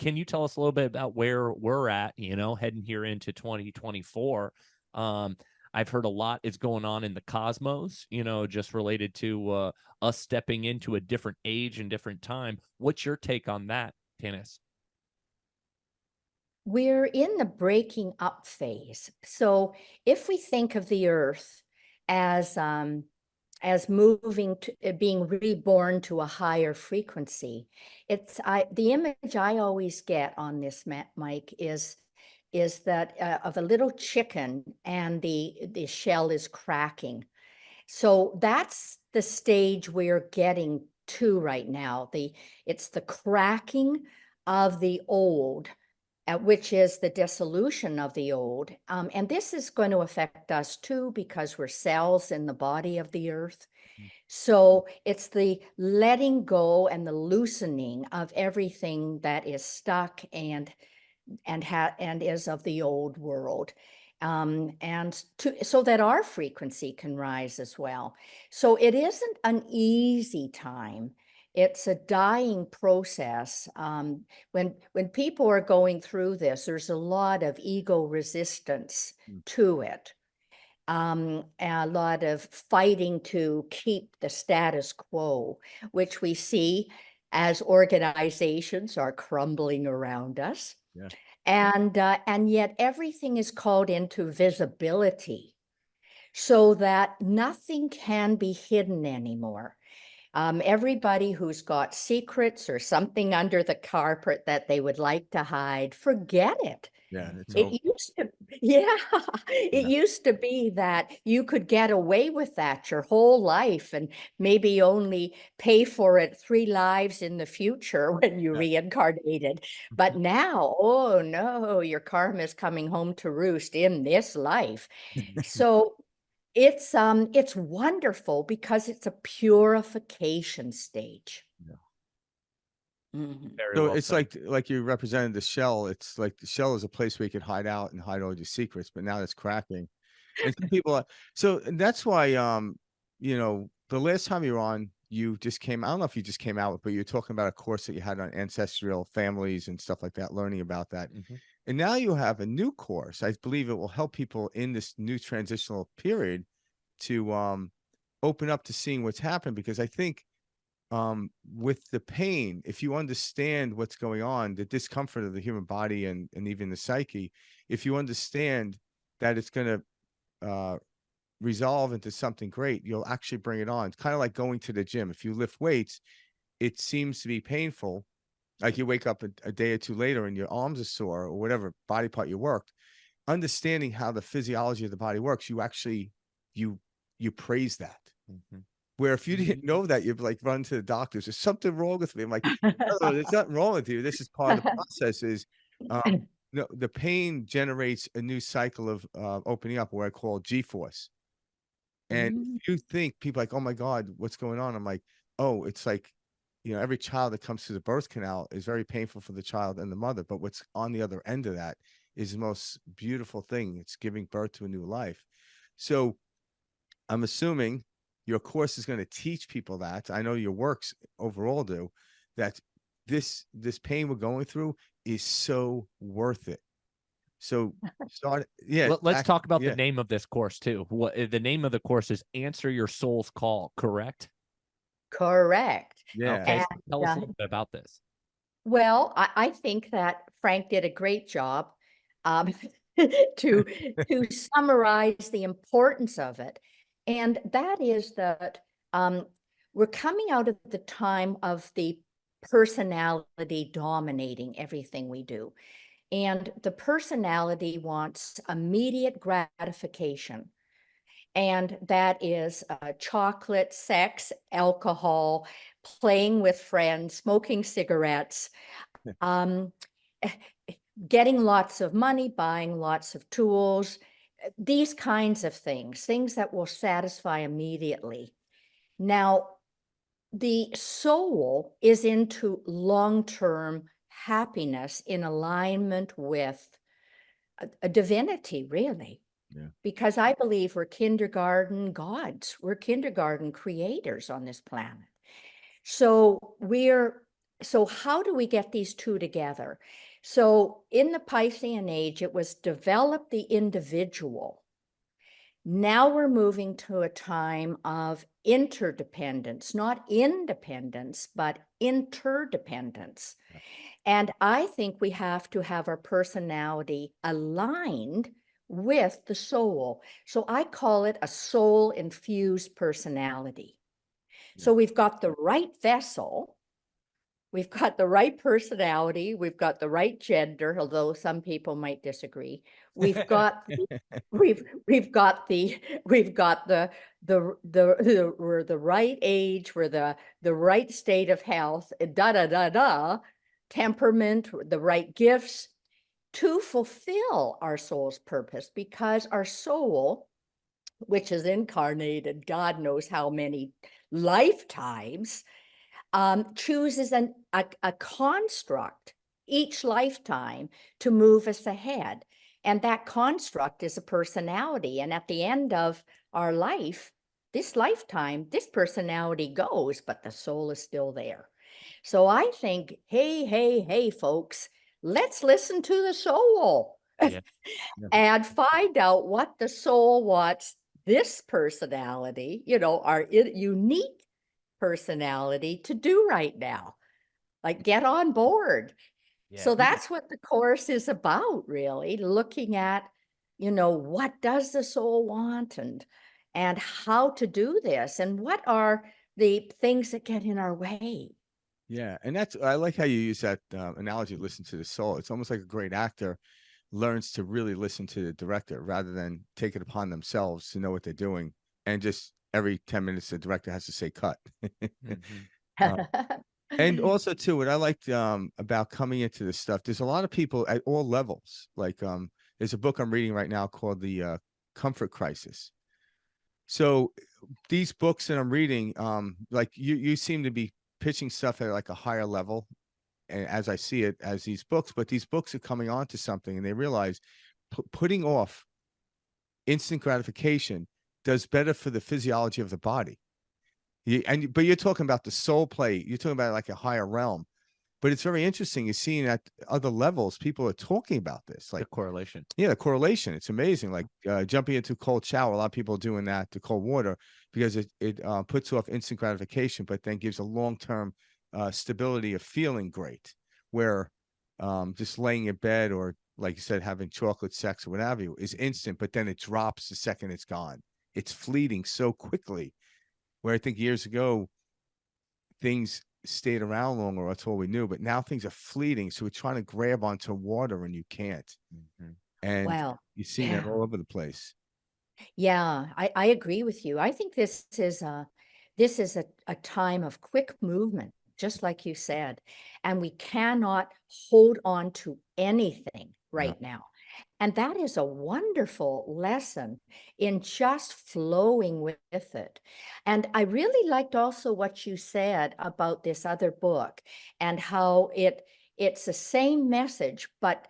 can you tell us a little bit about where we're at, heading here into 2024? I've heard a lot is going on in the cosmos, just related to us stepping into a different age and different time. What's your take on that, Tanis? We're in the breaking up phase. So if we think of the Earth as moving to being reborn to a higher frequency, the image I always get on this, Mike, is that of a little chicken and the shell is cracking. So that's the stage we're getting to right now. It's the cracking of the old, which is the dissolution of the old. And this is going to affect us too, because we're cells in the body of the earth. So it's the letting go and the loosening of everything that is stuck and is of the old world. So that our frequency can rise as well. So it isn't an easy time. It's a dying process. When people are going through this, there's a lot of ego resistance to it. A lot of fighting to keep the status quo, which we see as organizations are crumbling around us. Yeah. And yet everything is called into visibility so that nothing can be hidden anymore. Everybody who's got secrets or something under the carpet that they would like to hide, forget it. Yeah, It used to be that you could get away with that your whole life and maybe only pay for it 3 lives in the future when you reincarnated. But now, oh no, your karma is coming home to roost in this life. So it's wonderful because it's a purification stage. Very So well it's said. like you represented the shell. It's like the shell is a place where you could hide out and hide all your secrets, but now it's cracking. And some people are, and that's why the last time you were on, you just came, I don't know if you just came out, but you were talking about a course that you had on ancestral families and stuff like that, learning about that. And now you have a new course. I believe it will help people in this new transitional period to open up to seeing what's happened, because I think with the pain, if you understand what's going on, the discomfort of the human body and even the psyche, if you understand that it's going to resolve into something great, you'll actually bring it on. It's kind of like going to the gym. If you lift weights, it seems to be painful. Like you wake up a day or two later and your arms are sore or whatever body part you worked. Understanding how the physiology of the body works, you actually, you praise that. Where if you didn't know that, you'd like run to the doctors. There's something wrong with me. I'm like, no, there's nothing wrong with you. This is part of the process. Is the pain generates a new cycle of opening up, what I call G-force. And if you think people like, oh my God, what's going on? I'm like, oh, it's like, every child that comes through the birth canal is very painful for the child and the mother. But what's on the other end of that is the most beautiful thing. It's giving birth to a new life. So I'm assuming your course is going to teach people that. I know your works overall do, that this pain we're going through is so worth it. So Let's talk about the name of this course too. The name of the course is Answer Your Soul's Call, correct? Correct. Yeah. Okay, so tell us a little bit about this. Well, I think that Frank did a great job to summarize the importance of it. And that is that we're coming out of the time of the personality dominating everything we do. And the personality wants immediate gratification. And that is chocolate, sex, alcohol, playing with friends, smoking cigarettes, getting lots of money, buying lots of tools, these kinds of things that will satisfy immediately. Now, the soul is into long-term happiness in alignment with a divinity, really. Yeah. Because I believe we're kindergarten gods. We're kindergarten creators on this planet. So we're so how do we get these two together? So in the Piscean age, it was develop the individual. Now we're moving to a time of interdependence, not independence, but interdependence. And I think we have to have our personality aligned with the soul. So I call it a soul-infused personality. So we've got the right vessel, we've got the right personality, we've got the right gender, although some people might disagree. We've got we've got the we're the right age, we're the right state of health, temperament, the right gifts to fulfill our soul's purpose, because our soul, which is incarnated God knows how many lifetimes, chooses a construct each lifetime to move us ahead. And that construct is a personality. And at the end of our life, this lifetime, this personality goes, but the soul is still there. So I think, hey, folks, let's listen to the soul. Yeah. And find out what the soul wants this personality, our unique personality to do right now. Like, get on board. Yeah. So that's what the course is about, really, looking at, what does the soul want, and how to do this, and what are the things that get in our way. Yeah, and I like how you use that analogy, listen to the soul. It's almost like a great actor learns to really listen to the director rather than take it upon themselves to know what they're doing. And just every 10 minutes, the director has to say cut. Uh, and also too, what I liked about coming into this stuff, there's a lot of people at all levels. Like there's a book I'm reading right now called The Comfort Crisis. So these books that I'm reading, like you seem to be pitching stuff at like a higher level, and as I see it, as these books, but these books are coming on to something, and they realize putting off instant gratification does better for the physiology of the body. But you're talking about the soul play. You're talking about like a higher realm. But it's very interesting. You're seeing at other levels, people are talking about this. Like The correlation. Yeah, the correlation. It's amazing. Like jumping into cold shower. A lot of people are doing that to cold water because it puts off instant gratification, but then gives a long-term stability of feeling great. Where just laying in bed or, like you said, having chocolate sex or whatever is instant, but then it drops the second it's gone. It's fleeting so quickly. Where I think years ago, things stayed around longer. That's all we knew. But now things are fleeting. So we're trying to grab onto water and you can't. And Wow. you're seeing that all over the place. Yeah, I agree with you. I think this is a time of quick movement, just like you said, and we cannot hold on to anything right now. And that is a wonderful lesson in just flowing with it. And I really liked also what you said about this other book and how it's the same message, but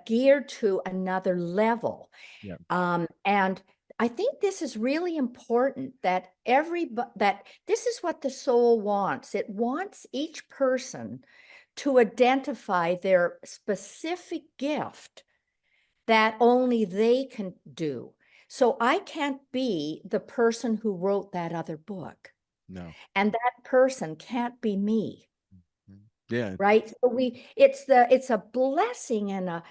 geared to another level. Yeah. And I think this is really important that that this is what the soul wants. It wants each person to identify their specific gift that only they can do. So I can't be the person who wrote that other book. No. And that person can't be me. Yeah. Right. So it's a blessing and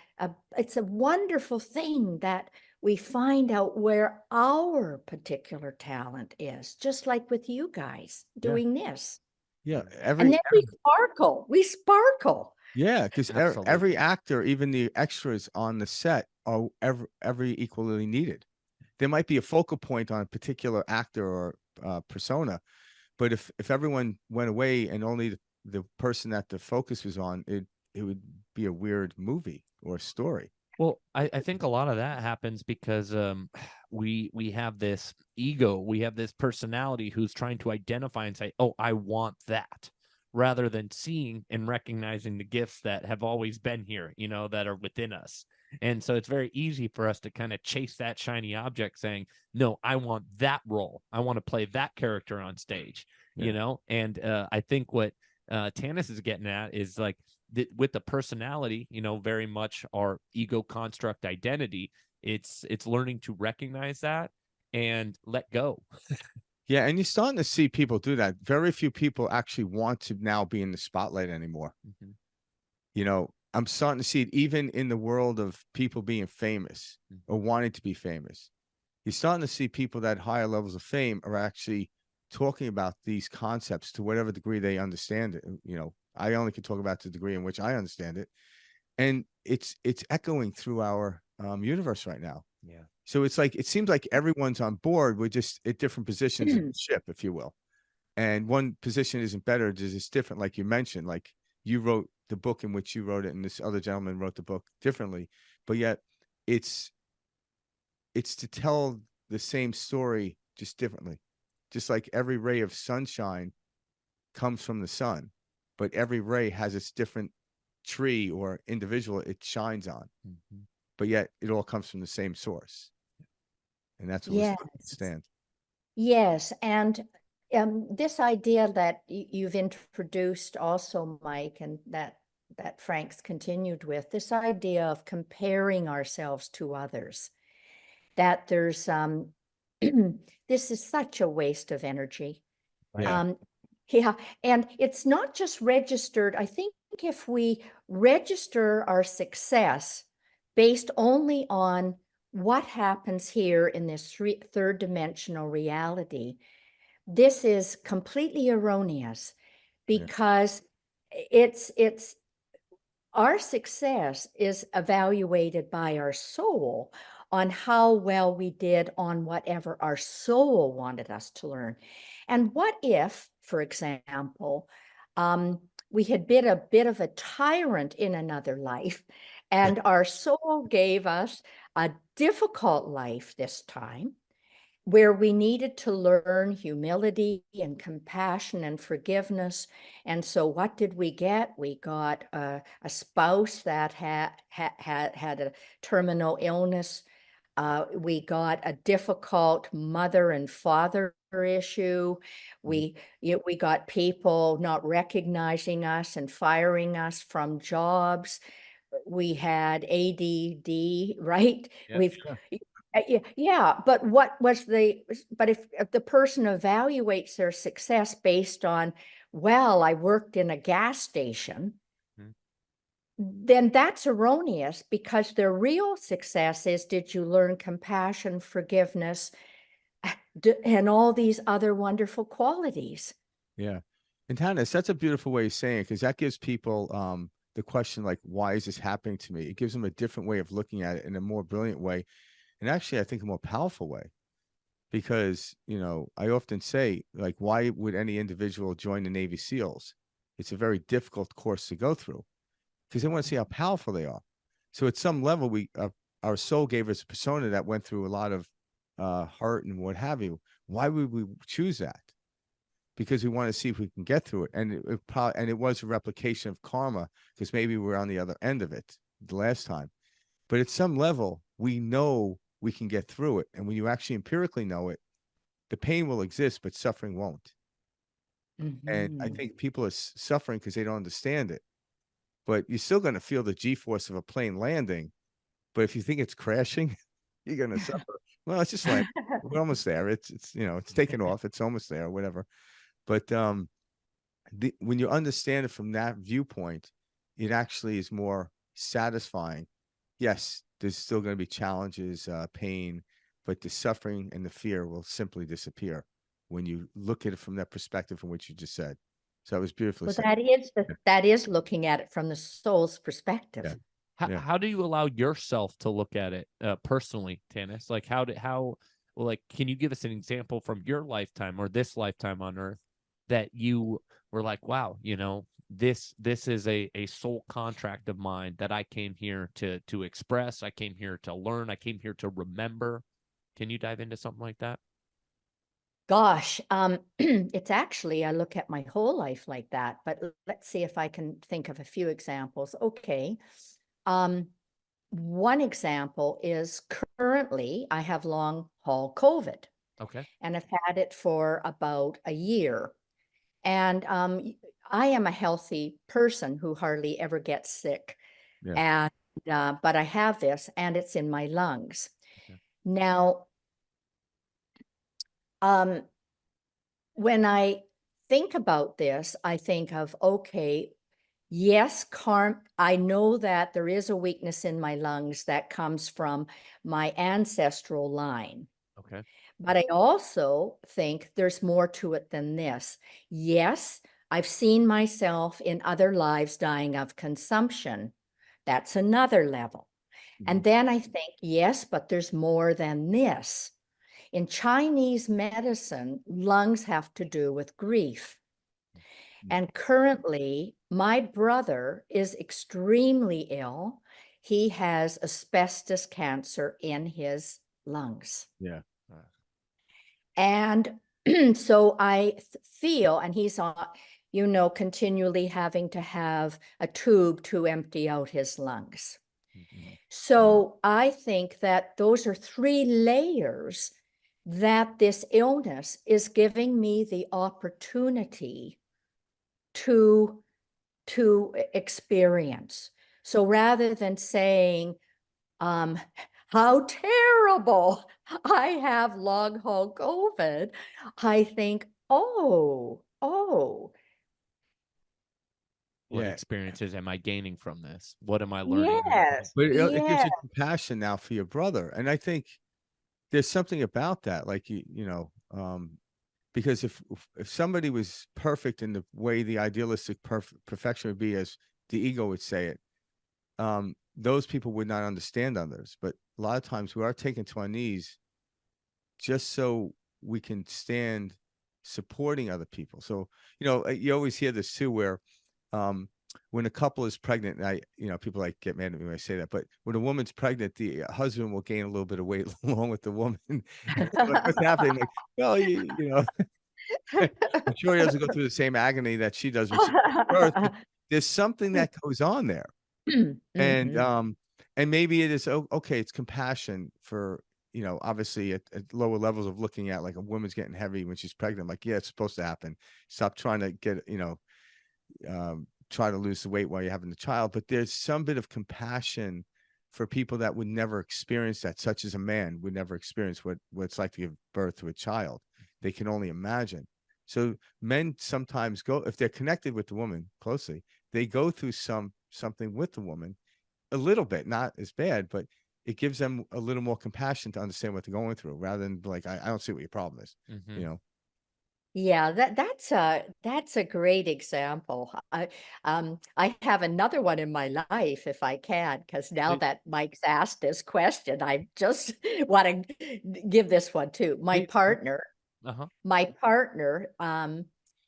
it's a wonderful thing that we find out where our particular talent is, just like with you guys doing this. Yeah. And then we sparkle. Yeah, because Absolutely. every actor, even the extras on the set, are every equally needed. There might be a focal point on a particular actor or persona, but if everyone went away and only the person that the focus was on, it would be a weird movie or story. Well, I think a lot of that happens because we have this ego, we have this personality who's trying to identify and say, oh, I want that, rather than seeing and recognizing the gifts that have always been here, that are within us. And so it's very easy for us to kind of chase that shiny object saying, no, I want that role. I want to play that character on stage, and I think what Tanis is getting at is like with the personality, you know, very much our ego construct identity. It's learning to recognize that and let go. Yeah, and you're starting to see people do that. Very few people actually want to now be in the spotlight anymore. Mm-hmm. You know, I'm starting to see it even in the world of people being famous or wanting to be famous. You're starting to see people that higher levels of fame are actually talking about these concepts to whatever degree they understand it. You know, I only can talk about the degree in which I understand it, and it's echoing through our universe right now. Yeah. So it's like it seems like everyone's on board. We're just at different positions of the ship, if you will. And one position isn't better, it's different, like you mentioned. Like you wrote the book in which you wrote it, and this other gentleman wrote the book differently, but yet it's to tell the same story just differently. Just like every ray of sunshine comes from the sun, but every ray has its different tree or individual it shines on. Mm-hmm. But yet it all comes from the same source. And that's what we're Yes. supposed to understand. Yes, and this idea that you've introduced also, Mike, and that Frank's continued with, this idea of comparing ourselves to others, that there's this is such a waste of energy. Yeah. Yeah, and it's not just registered. I think if we register our success based only on what happens here in this third dimensional reality, this is completely erroneous, because it's our success is evaluated by our soul on how well we did on whatever our soul wanted us to learn. And what if, for example, we had been a bit of a tyrant in another life, and our soul gave us a difficult life this time, where we needed to learn humility and compassion and forgiveness. And so what did we get? We got a spouse that had a terminal illness. We got a difficult mother and father issue. We got people not recognizing us and firing us from jobs. We had ADD, right? Yeah, We've sure. yeah, but if the person evaluates their success based on, well, I worked in a gas station, Mhm. then that's erroneous, because their real success is, did you learn compassion, forgiveness, and all these other wonderful qualities? Yeah. And Tanis, that's a beautiful way of saying it, because that gives people the question, like, why is this happening to me? It gives them a different way of looking at it in a more brilliant way. And actually, I think a more powerful way. Because, you know, I often say, like, why would any individual join the Navy SEALs? It's a very difficult course to go through, because they want to see how powerful they are. So at some level, our soul gave us a persona that went through a lot of hurt and what have you. Why would we choose that? Because we want to see if we can get through it. And it was a replication of karma, because maybe we're on the other end of it the last time. But at some level, we know we can get through it. And when you actually empirically know it, the pain will exist, but suffering won't. And I think people are suffering because they don't understand it. But you're still going to feel the G-force of a plane landing. But if you think it's crashing, you're going to suffer. Well, it's just like we're almost there. It's you know, it's taken off. It's almost there, whatever. But when you understand it from that viewpoint, it actually is more satisfying. Yes, there's still going to be challenges, pain, but the suffering and the fear will simply disappear when you look at it from that perspective from which you just said. So that was beautifully Well, said. that is looking at it from the soul's perspective. Yeah. How, Yeah. how do you allow yourself to look at it personally, Tanis? Like like, can you give us an example from your lifetime or this lifetime on Earth that you were like, wow, you know, this is a soul contract of mine that I came here to express. I came here to learn. I came here to remember. Can you dive into something like that? Gosh, it's actually, I look at my whole life like that, but let's see if I can think of a few examples. Okay. One example is, currently I have long haul COVID, Okay. and I've had it for about a year. And I am a healthy person who hardly ever gets sick. Yeah. And but I have this, and it's in my lungs. Okay. Now, when I think about this, I think of, okay, yes, I know that there is a weakness in my lungs that comes from my ancestral line. Okay. But I also think there's more to it than this. Yes, I've seen myself in other lives dying of consumption. That's another level. And then I think, yes, but there's more than this. In Chinese medicine, lungs have to do with grief. And currently, my brother is extremely ill. He has asbestos cancer in his lungs. Yeah. And so I feel, and he's on, continually having to have a tube to empty out his lungs. So I think that those are 3 layers that this illness is giving me the opportunity to experience. So rather than saying, how terrible, I have long haul COVID, I think, oh, What Yeah. experiences am I gaining from this? What am I learning? yes, But it gives yes. you compassion now for your brother. And I think there's something about that, like because if somebody was perfect in the way the idealistic perfection would be, as the ego would say it, those people would not understand others. But a lot of times we are taken to our knees just so we can stand supporting other people. So, you always hear this too, where when a couple is pregnant, and people like get mad at me when I say that, but when a woman's pregnant, the husband will gain a little bit of weight along with the woman. Like, what's happening? Like, well, I'm sure he doesn't go through the same agony that she does when she gives birth, but there's something that goes on there. And Mhm. and maybe it is okay, it's compassion for, obviously at lower levels of looking at, like, a woman's getting heavy when she's pregnant. Like, yeah, it's supposed to happen. Stop trying to get, try to lose the weight while you're having the child. But there's some bit of compassion for people that would never experience that, such as a man would never experience what it's like to give birth to a child. They can only imagine. So men sometimes go, if they're connected with the woman closely, they go through something with the woman, a little bit, not as bad, but it gives them a little more compassion to understand what they're going through, rather than like, I don't see what your problem is, you know? Yeah, that's a great example. I have another one in my life, if I can, because now Please, that Mike's asked this question, I just want to give this one too. My please. partner, Uh-huh. my partner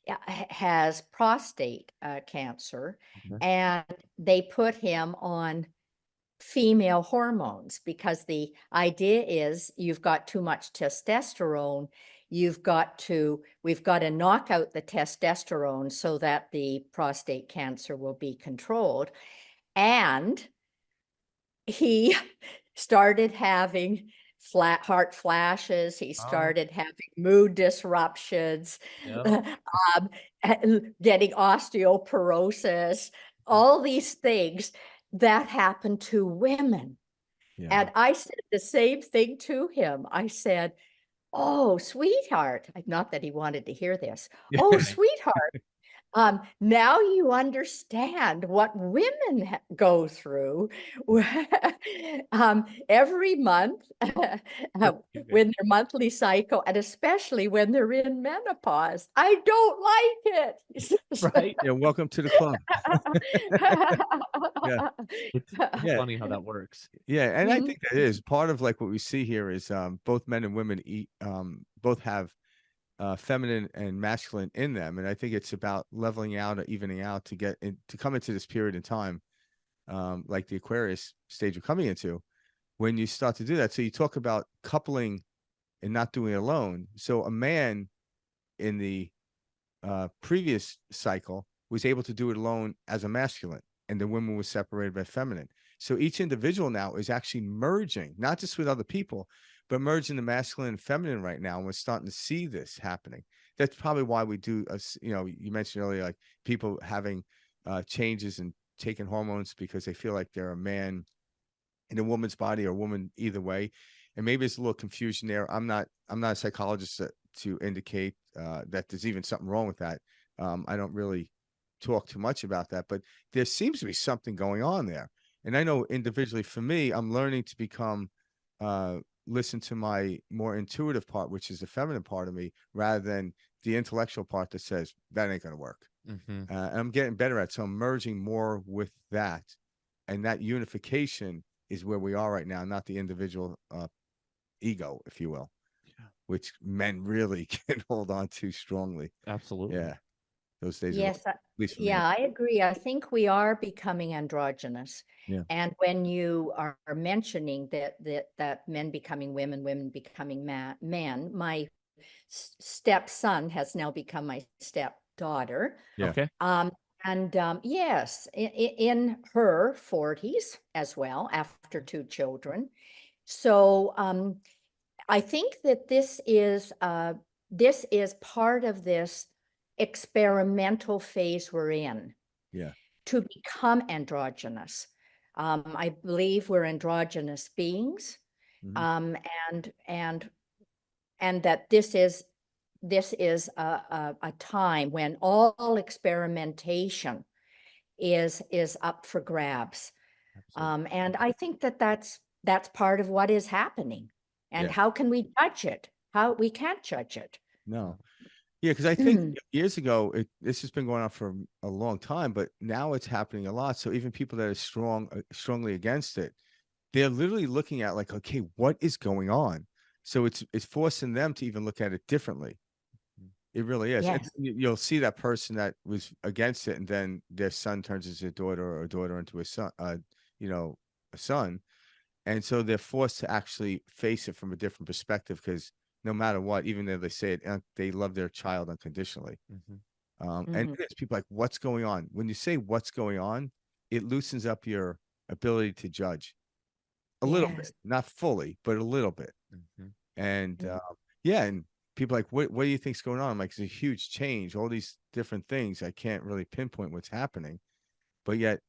has prostate cancer, Okay. and they put him on female hormones because the idea is you've got too much testosterone. We've got to knock out the testosterone so that the prostate cancer will be controlled. And he started having heart flashes. He Oh, started having mood disruptions, yeah. getting osteoporosis, all these things that happen to women. Yeah. And I said the same thing to him. I said, "Oh, sweetheart," not that he wanted to hear this. "Oh, Right. sweetheart, now you understand what women go through every month when their monthly cycle, and especially when they're in menopause. I don't like it." Right. Yeah. Welcome to the club. Yeah. It's Yeah. funny how that works. Yeah. And I Mhm. think that is part of, like, what we see here is, both men and women both have feminine and masculine in them. And I think it's about leveling out or evening out to come into this period in time, like the Aquarius stage we're coming into, when you start to do that. So you talk about coupling and not doing it alone. So a man in the previous cycle was able to do it alone as a masculine, and the women was separated by feminine. So each individual now is actually merging, not just with other people, but merging the masculine and feminine right now, and we're starting to see this happening. That's probably why we do, you know, you mentioned earlier, like people having changes and taking hormones because they feel like they're a man in a woman's body or a woman either way. And maybe there's a little confusion there. I'm not a psychologist to indicate that there's even something wrong with that. I don't really talk too much about that, but there seems to be something going on there. And I know individually for me, I'm learning to become listen to my more intuitive part, which is the feminine part of me, rather than the intellectual part that says that ain't going to work. Mm-hmm. I'm getting better at it. So I'm merging more with that. And that unification is where we are right now, not the individual ego, if you will, which men really can hold on to strongly. Absolutely. Yeah. Those days are, Yes, at least for me. yeah, I agree. I think we are becoming androgynous. Yeah. And when you are mentioning that men becoming women, women becoming men, my stepson has now become my stepdaughter. Yeah. Okay. Yes, in her 40s as well, after 2 children. So I think that this is part of this experimental phase we're in Yeah. to become androgynous. I believe we're androgynous beings, Mhm. and that this is a time when all experimentation is up for grabs. Absolutely. And I think that that's part of what is happening. And Yeah. how can we judge it? How we can't judge it. No. Yeah, because I think years ago, this has been going on for a long time, but now it's happening a lot. So even people that are strongly against it, they're literally looking at like, okay, what is going on? So it's forcing them to even look at it differently. It really is. And Yes. you'll see that person that was against it, and then their son turns into a daughter, or a daughter into a son, you know, a son. And so they're forced to actually face it from a different perspective because no matter what, even though they say it, they love their child unconditionally. And Mhm. it's people like, what's going on? When you say what's going on, it loosens up your ability to judge a little bit, Yes. not fully, but a little bit. Mm-hmm. And Mhm. yeah, and people are like, what do you think's going on? I'm like, it's a huge change, all these different things. I can't really pinpoint what's happening, but yet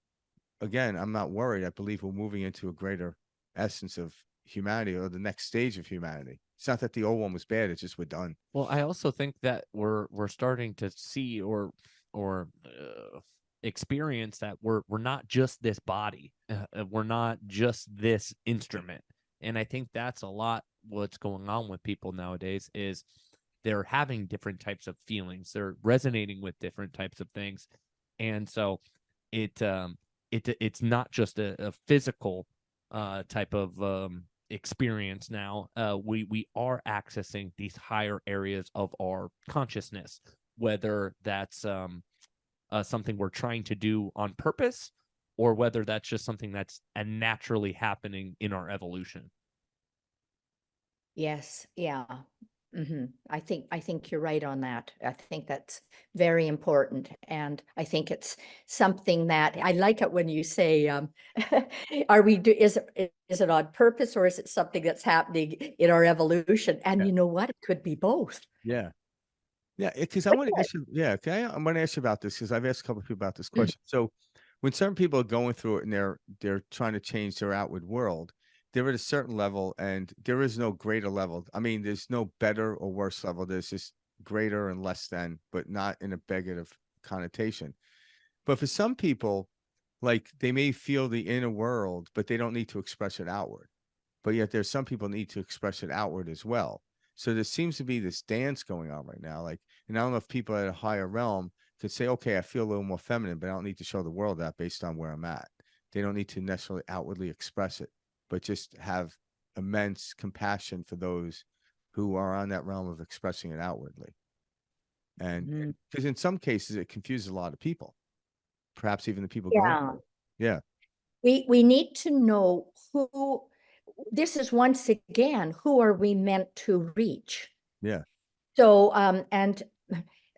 again, I'm not worried. I believe we're moving into a greater essence of humanity, or the next stage of humanity. It's not that the old one was bad; it's just we're done. Well, I also think that we're starting to see or experience that we're not just this body. We're not just this instrument. And I think that's a lot what's going on with people nowadays is they're having different types of feelings. They're resonating with different types of things. And so it's not just a physical type of experience now. We are accessing these higher areas of our consciousness, whether that's something we're trying to do on purpose, or whether that's just something that's naturally happening in our evolution. Yes. Yeah. I think you're right on that. I think that's very important, and I think it's something that I like it when you say, "Are we do is it on purpose, or is it something that's happening in our evolution?" And Yeah, you know what? It could be both. yeah, yeah. Because I want to ask you, yeah, okay, I'm going to ask you about this because I've asked a couple of people about this question. So, when certain people are going through it and they're trying to change their outward world, they're at a certain level, and there is no greater level. I mean, there's no better or worse level. There's just greater and less than, but not in a negative connotation. But for some people, like they may feel the inner world, but they don't need to express it outward. But yet there's some people need to express it outward as well. So there seems to be this dance going on right now. Like, and I don't know if people at a higher realm could say, okay, I feel a little more feminine, but I don't need to show the world that based on where I'm at. They don't need to necessarily outwardly express it, but just have immense compassion for those who are on that realm of expressing it outwardly. And Mhm. because in some cases it confuses a lot of people, perhaps even the people going Yeah. through it. Yeah. We need to know who, this is once again, who are we meant to reach? Yeah. So, and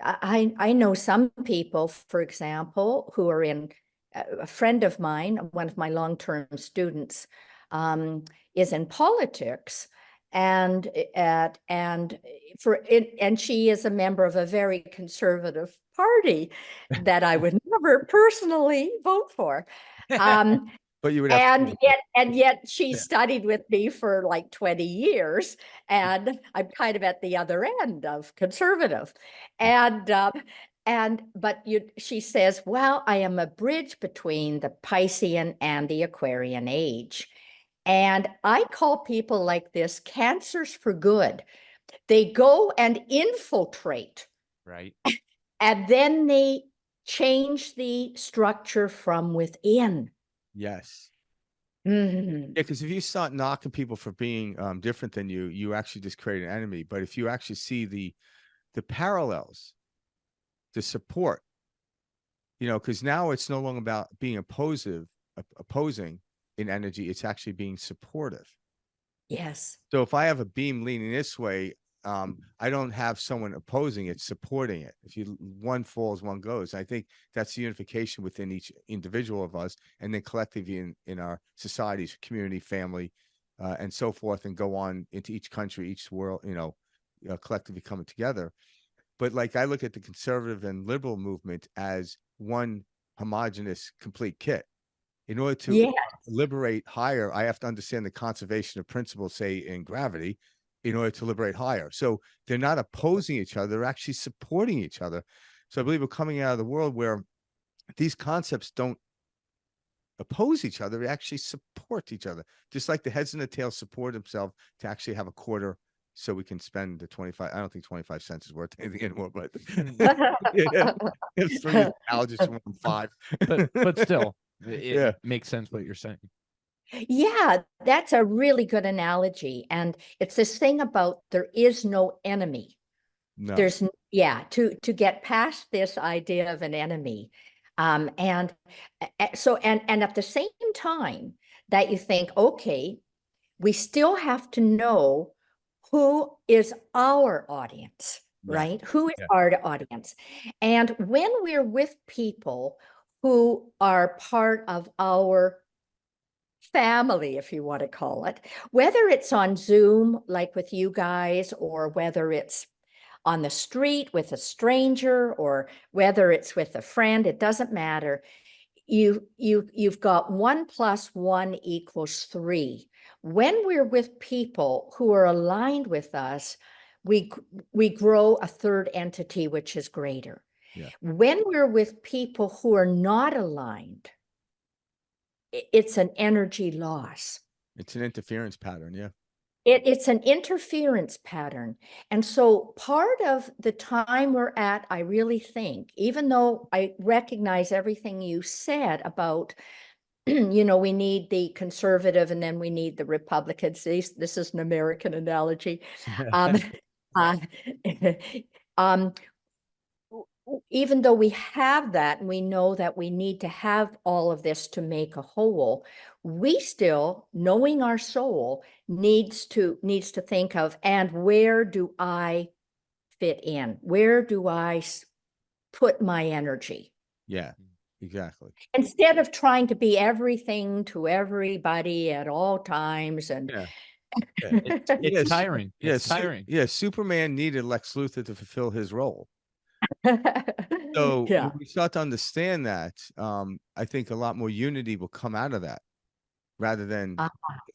I know some people, for example, who are in, a friend of mine, one of my long-term students, is in politics, and and she is a member of a very conservative party that I would never personally vote for. But you would have to. And yet she Yeah. studied with me for like 20 years, and I'm kind of at the other end of conservative. But she says, well, I am a bridge between the Piscean and the Aquarian age. And I call people like this cancers for good. They go and infiltrate, Right. and then they change the structure from within. Yes. Mhm. Yeah, because if you start knocking people for being different than you, you actually just create an enemy. But if you actually see the parallels, the support, because now it's no longer about being opposing in energy, it's actually being supportive. Yes. So if I have a beam leaning this way, I don't have someone opposing it, supporting it. If one falls, one goes. I think that's the unification within each individual of us, and then collectively in our societies, community, family, and so forth, and go on into each country, each world, collectively coming together. But like I look at the conservative and liberal movement as one homogenous, complete kit. In order to Yeah. liberate higher, I have to understand the conservation of principles, say in gravity, in order to liberate higher. So they're not opposing each other, they're actually supporting each other. So I believe we're coming out of the world where these concepts don't oppose each other, they actually support each other. Just like the heads and the tails support themselves to actually have a quarter so we can spend the 25. I don't think 25 cents is worth anything anymore, but yeah, it's for you, I'll just want 5. But still, it Yeah. makes sense what you're saying. Yeah, that's a really good analogy. And it's this thing about there is no enemy. No. There's, to get past this idea of an enemy. And at the same time that you think, okay, we still have to know who is our audience, Yeah. right? Who is Yeah. our audience? And when we're with people who are part of our family, if you want to call it, whether it's on Zoom, like with you guys, or whether it's on the street with a stranger, or whether it's with a friend, it doesn't matter. You've got 1 + 1 = 3. When we're with people who are aligned with us, we grow a third entity, which is greater. Yeah. When we're with people who are not aligned, it's an energy loss. It's an interference pattern. Yeah. It's an interference pattern. And so part of the time we're at, I really think, even though I recognize everything you said about, we need the conservative and then we need the Republicans. This is an American analogy. Um, uh, um, even though we have that and we know that we need to have all of this to make a whole, we still, knowing our soul, needs to think of, and where do I fit in? Where do I put my energy? Yeah, exactly. Instead of trying to be everything to everybody at all times. And Yeah. It's tiring. Yeah. It's tiring. Yeah. Superman needed Lex Luthor to fulfill his role. So yeah. when we start to understand that, I think a lot more unity will come out of that rather than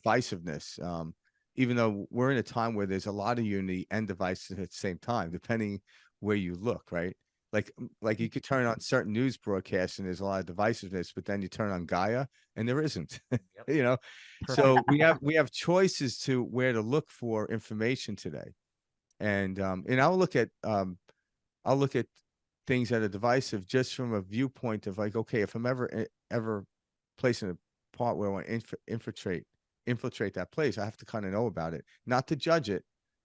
divisiveness. Even though we're in a time where there's a lot of unity and divisiveness at the same time, depending where you look, right? Like you could turn on certain news broadcasts and there's a lot of divisiveness, but then you turn on Gaia and there isn't. Yep. So we have choices to where to look for information today. And I'll look at things that are divisive just from a viewpoint of like, okay, if I'm ever placing a part where I want to infiltrate that place, I have to kind of know about it, not to judge it,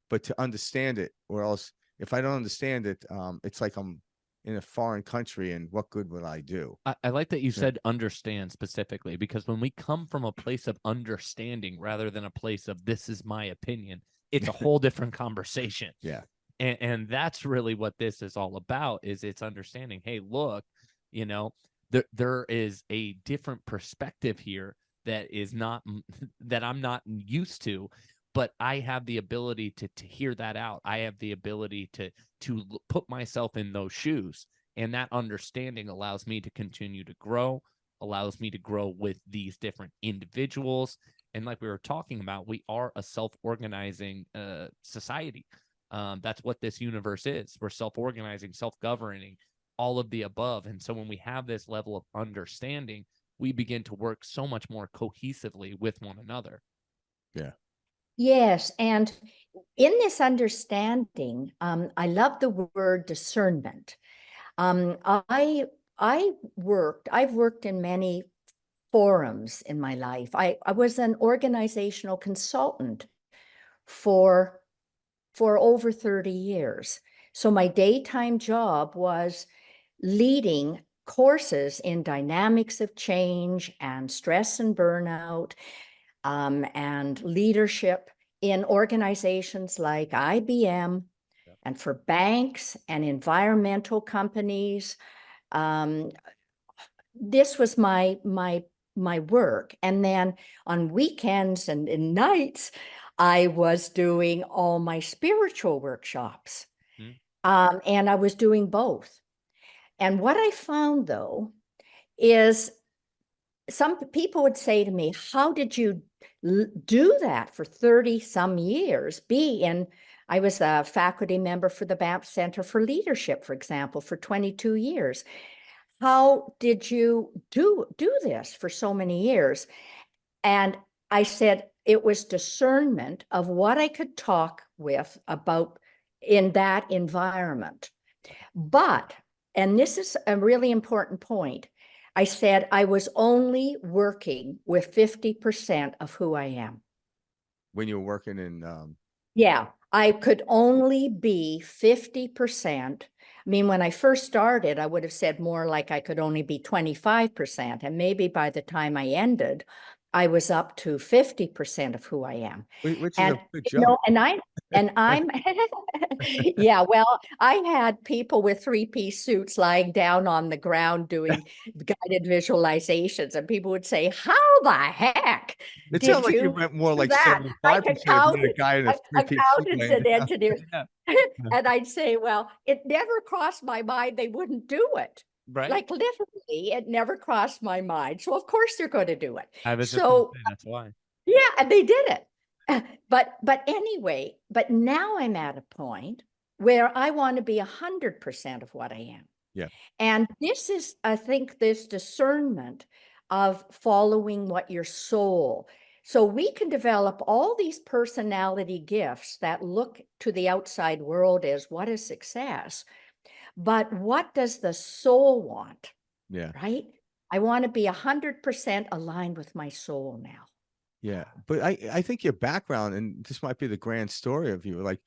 but to understand it. Or else, if I don't understand it, it's like I'm in a foreign country, and what good will I do? I like that you said understand specifically, because when we come from a place of understanding rather than a place of this is my opinion, it's a whole different conversation. Yeah. And that's really what this is all about, is it's understanding, hey, look, there is a different perspective here that is not that I'm not used to. but I have the ability to hear that out. I have the ability to put myself in those shoes, and that understanding allows me to continue to grow, allows me to grow with these different individuals. And like we were talking about, we are a self-organizing society. That's what this universe is. We're self-organizing, self-governing, all of the above. And so when we have this level of understanding, we begin to work so much more cohesively with one another. Yeah. Yes, and in this understanding, I love the word discernment. I've worked in many forums in my life. I was an organizational consultant for over 30 years. So my daytime job was leading courses in dynamics of change and stress and burnout, and leadership in organizations like IBM, and for banks and environmental companies. This was my work. And then on weekends and in nights, I was doing all my spiritual workshops. And I was doing both. And what I found, though, is some people would say to me, how did you do that for 30 some years? I was a faculty member for the Banff Center for Leadership, for example, for 22 years. How did you do this for so many years? And I said, it was discernment of what I could talk with about in that environment. But, and this is a really important point, I said I was only working with 50% of who I am. When you were working in Yeah, I could only be 50%. I mean, when I first started, I would have said more like I could only be 25%. And maybe by the time I ended, I was up to 50% of who I am. which is And, a good job. I'm, yeah, well, I had people with three-piece suits lying down on the ground doing guided visualizations, and people would say, how the heck It did sounds like you you went more do like that? Like 75% if you had a guy in a three-piece suit accountants laying and down. engineers. Yeah. And I'd say, well, it never crossed my mind they wouldn't do it. Right. Like literally, it never crossed my mind. So of course they're going to do it. I was just gonna say, that's why. Yeah, and they did it. But anyway, but now I'm at a point where I want to be 100% of what I am. Yeah. And this is, I think, this discernment of following what your soul. So we can develop all these personality gifts that look to the outside world as what is success. But what does the soul want? Yeah. Right? I want to be 100% aligned with my soul now. Yeah. But I think your background, and this might be the grand story of you, like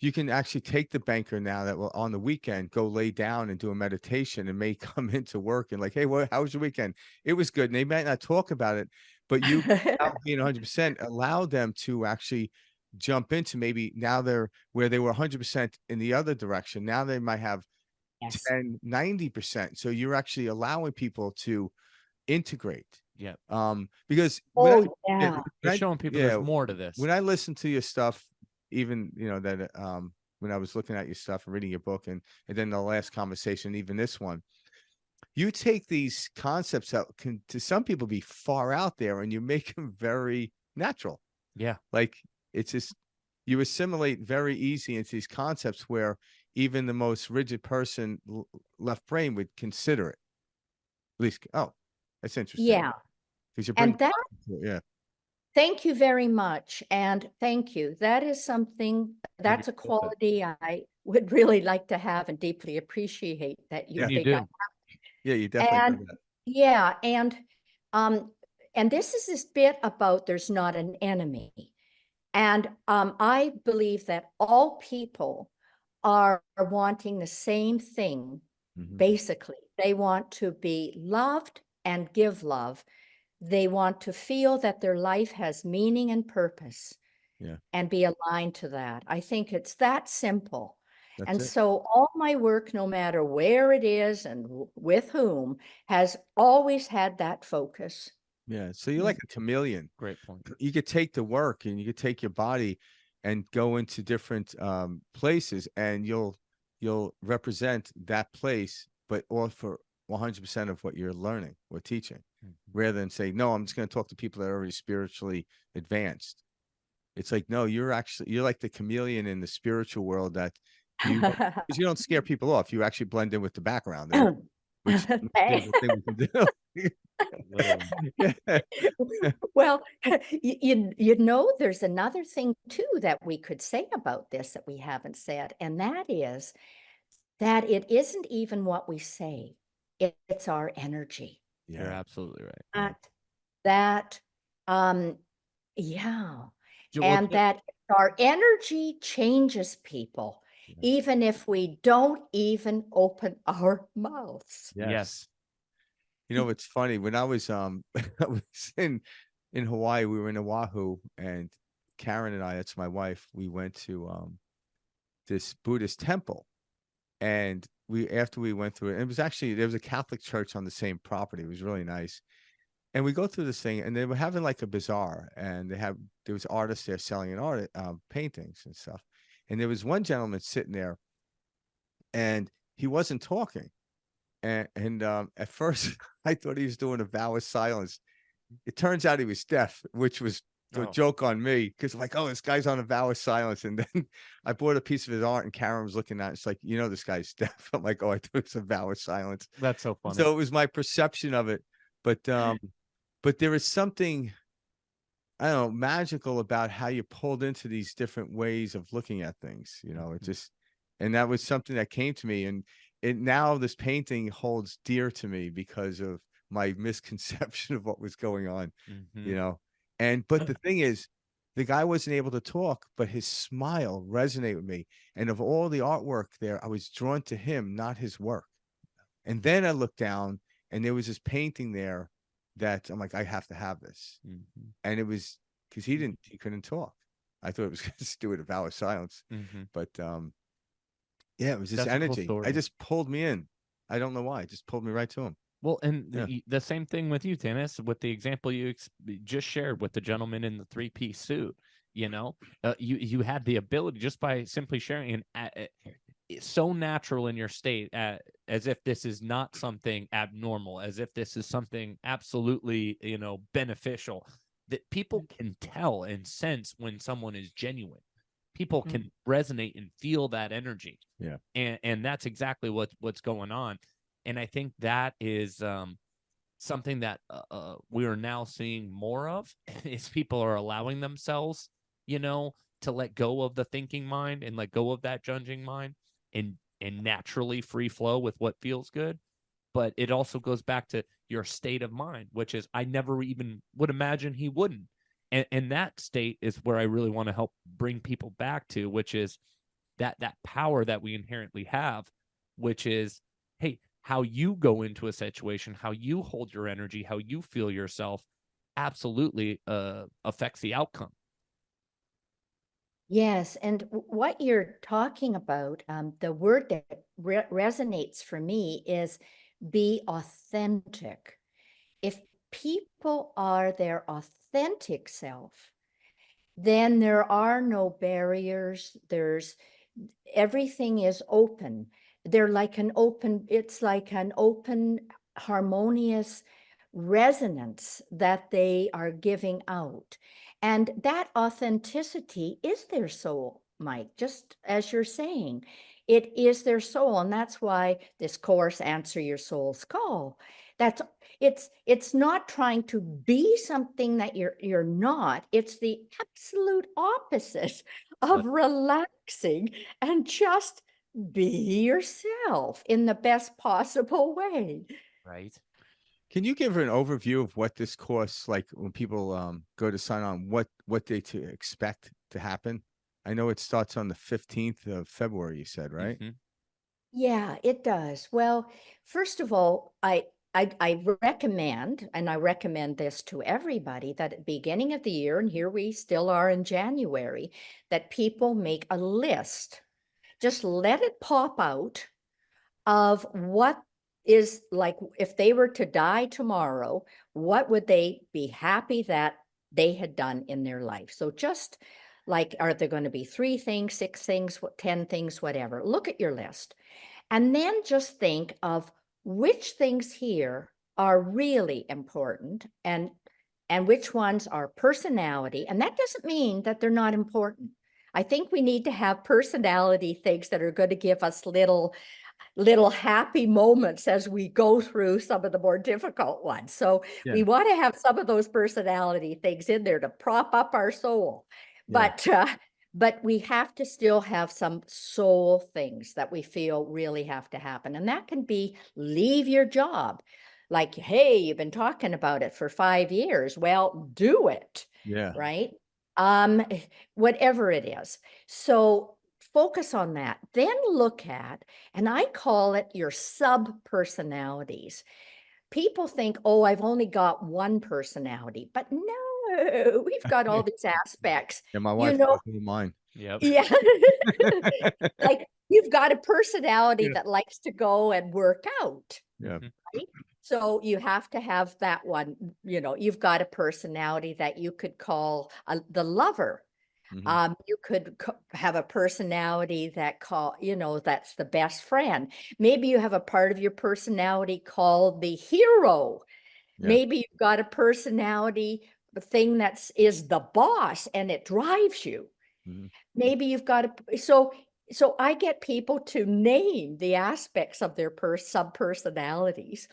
you can actually take the banker now that will on the weekend go lay down and do a meditation and may come into work and like, hey, how was your weekend? It was good. And they might not talk about it, but you now being 100% allow them to actually jump into maybe now they're where they were 100% in the other direction. Now they might have Yes. 10, 90%. So you're actually allowing people to integrate. Yeah. Because You're showing people there's more to this. when I listen to your stuff, even that when I was looking at your stuff and reading your book, and then the last conversation, even this one, you take these concepts that can to some people be far out there, and you make them very natural. Yeah. Like it's just you assimilate very easy into these concepts where even the most rigid person, left brain, would consider it. At least, oh, that's interesting. Yeah. Because you And bring, that, yeah. thank you very much. And thank you. That is something, that's a quality I would really like to have and deeply appreciate that you Yeah. think You I do. Yeah, you definitely And do that. yeah, and this is this bit about there's not an enemy. And I believe that all people are wanting the same thing, Mhm. basically. They want to be loved and give love. They want to feel that their life has meaning and purpose. Yeah. And be aligned to that. I think it's that simple. That's And it. so all my work, no matter where it is and with whom, has always had that focus. Yeah. So you're like a chameleon. Great point. You could take the work and you could take your body and go into different places, and you'll represent that place, but all for 100% of what you're learning or teaching, rather than say, no, I'm just going to talk to people that are already spiritually advanced. It's like, no, you're like the chameleon in the spiritual world that because you don't scare people off. You actually blend in with the background, which is the thing we can do. Literally. Yeah. Well, there's another thing too that we could say about this that we haven't said, and that is that it isn't even what we say, it's our energy. You're Yeah. absolutely right. That, yeah, Well, and that our energy changes people, even if we don't even open our mouths. yes. You know, it's funny when I was I was in Hawaii, we were in Oahu, and Karen and I, that's my wife, we went to this Buddhist temple, and after we went through it, and it was actually there was a Catholic church on the same property. It was really nice. And we go through this thing, and they were having like a bazaar, and there was artists there selling paintings and stuff. And there was one gentleman sitting there, and he wasn't talking. And at first, I thought he was doing a vow of silence. It turns out he was deaf, which was the joke on me, because like, oh, this guy's on a vow of silence. And then I bought a piece of his art, and Karen was looking at it. It's like, this guy's deaf. I'm like, oh, I thought it was a vow of silence. That's so funny. So it was my perception of it. But there is something, I don't know, magical about how you pulled into these different ways of looking at things. It just, and that was something that came to me. And now this painting holds dear to me because of my misconception of what was going on, but the thing is, the guy wasn't able to talk, but his smile resonated with me. And of all the artwork there, I was drawn to him, not his work. And then I looked down, and there was this painting there that I'm like, I have to have this. And it was because he couldn't talk. I thought it was just do it a vow of silence. But yeah, it was this energy. I just pulled me in. I don't know why. It just pulled me right to him. Well, and the same thing with you, Tanis, with the example you just shared with the gentleman in the 3-piece suit. You had the ability just by simply sharing, and it's so natural in your state, as if this is not something abnormal, as if this is something absolutely beneficial, that people can tell and sense when someone is genuine. People can resonate and feel that energy. Yeah. And that's exactly what's going on. And I think that is something that we are now seeing more of, is people are allowing themselves, to let go of the thinking mind and let go of that judging mind and naturally free flow with what feels good. But it also goes back to your state of mind, which is, I never even would imagine he wouldn't. And that state is where I really want to help bring people back to, which is that power that we inherently have, which is, hey, how you go into a situation, how you hold your energy, how you feel yourself absolutely affects the outcome. Yes, and what you're talking about, the word that resonates for me is be authentic. If people are their authentic self, then there are no barriers. Everything is open. It's like an open, harmonious resonance that they are giving out. And that authenticity is their soul, Mike, just as you're saying. It is their soul. And that's why this course, Answer Your Soul's Call, it's not trying to be something that you're not. It's the absolute opposite of relaxing and just be yourself in the best possible way. Right. Can you give her an overview of what this course, like when people go to sign on, what they to expect to happen? I know it starts on the 15th of February, you said, right? Yeah, it does. Well, first of all, I recommend, and I recommend this to everybody, that at the beginning of the year, and here we still are in January, that people make a list. Just let it pop out of what is like, if they were to die tomorrow, what would they be happy that they had done in their life? So just like, are there going to be 3 things, 6 things, 10 things, whatever? Look at your list. And then just think of which things here are really important and which ones are personality. And that doesn't mean that they're not important. I think we need to have personality things that are going to give us little happy moments as we go through some of the more difficult ones. So we want to have some of those personality things in there to prop up our soul. But we have to still have some soul things that we feel really have to happen. And that can be leave your job. Like, hey, you've been talking about it for 5 years. Well, do it. Yeah. Right. Whatever it is. So focus on that. Then look at, and I call it your sub-personalities. People think, oh, I've only got one personality, but no, we've got all these aspects. Yeah, my wife know, mine. Yep. Yeah. Like, you've got a personality that likes to go and work out. Yeah. Right? So you have to have that one. You've got a personality that you could call the lover. You could have a personality that that's the best friend. Maybe you have a part of your personality called the hero. Yeah. Maybe you've got a personality, the thing is the boss, and it drives you. Maybe you've got so I get people to name the aspects of their sub-personalities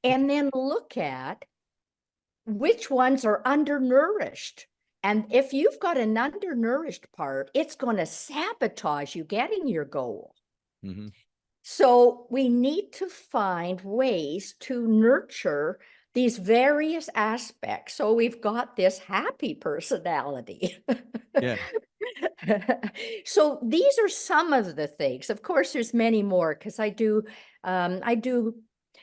and then look at which ones are undernourished. And if you've got an undernourished part, it's going to sabotage you getting your goal. So we need to find ways to nurture these various aspects. So we've got this happy personality. Yeah. So these are some of the things. Of course, there's many more, because I do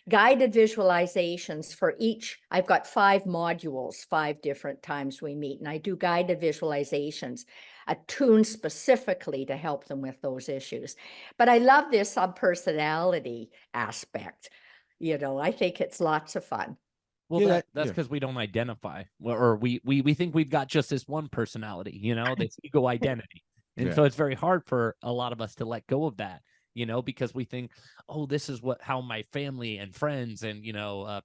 guided visualizations for each. I've got 5 modules, 5 different times we meet, and I do guided visualizations attuned specifically to help them with those issues. But I love this subpersonality aspect. I think it's lots of fun. Well, that's because we don't identify, or we think we've got just this one personality, this ego identity. And so it's very hard for a lot of us to let go of that, because we think, oh, this is how my family and friends and,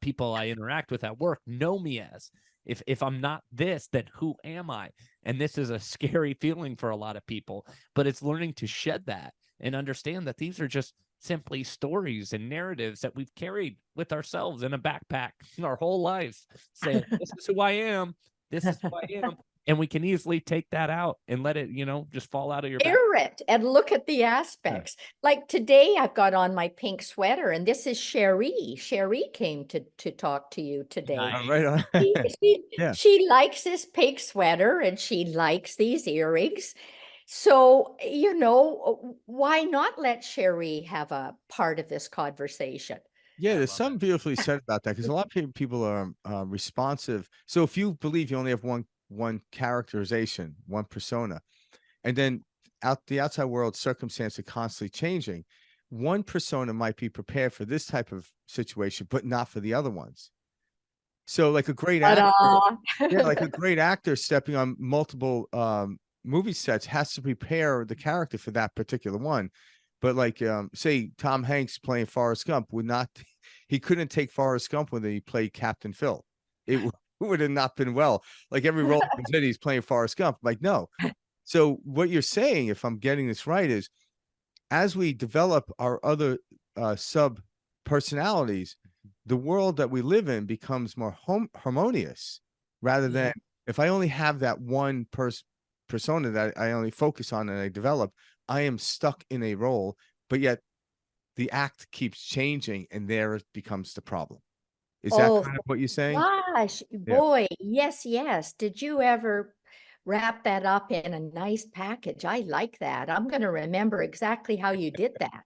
people I interact with at work know me as. If I'm not this, then who am I? And this is a scary feeling for a lot of people, but it's learning to shed that and understand that these are just simply stories and narratives that we've carried with ourselves in a backpack our whole lives, saying, this is who I am. This is who I am. And we can easily take that out and let it, just fall out of your back. Air it and look at the aspects. Like today, I've got on my pink sweater, and this is Sherry. Sherry came to talk to you today. Nice. Right on. She likes this pink sweater, and she likes these earrings. So, why not let Sherry have a part of this conversation? Yeah, there's something beautifully said about that, because a lot of people are responsive. So if you believe you only have one characterization, one persona, and then the outside world circumstance are constantly changing, one persona might be prepared for this type of situation, but not for the other ones. So like a great actor, like a great actor stepping on multiple movie sets has to prepare the character for that particular one. But like, say Tom Hanks playing Forrest Gump he couldn't take Forrest Gump when he played Captain Phil. It would have not been well. Like every role he's playing Forrest Gump. Like, no. So what you're saying, if I'm getting this right, is as we develop our other sub personalities, the world that we live in becomes more harmonious, rather than if I only have that one persona that I only focus on and I develop, I am stuck in a role, but yet the act keeps changing, and there it becomes the problem. Is that kind of what you're saying? Gosh, boy, yes. Did you ever wrap that up in a nice package? I like that. I'm going to remember exactly how you did that.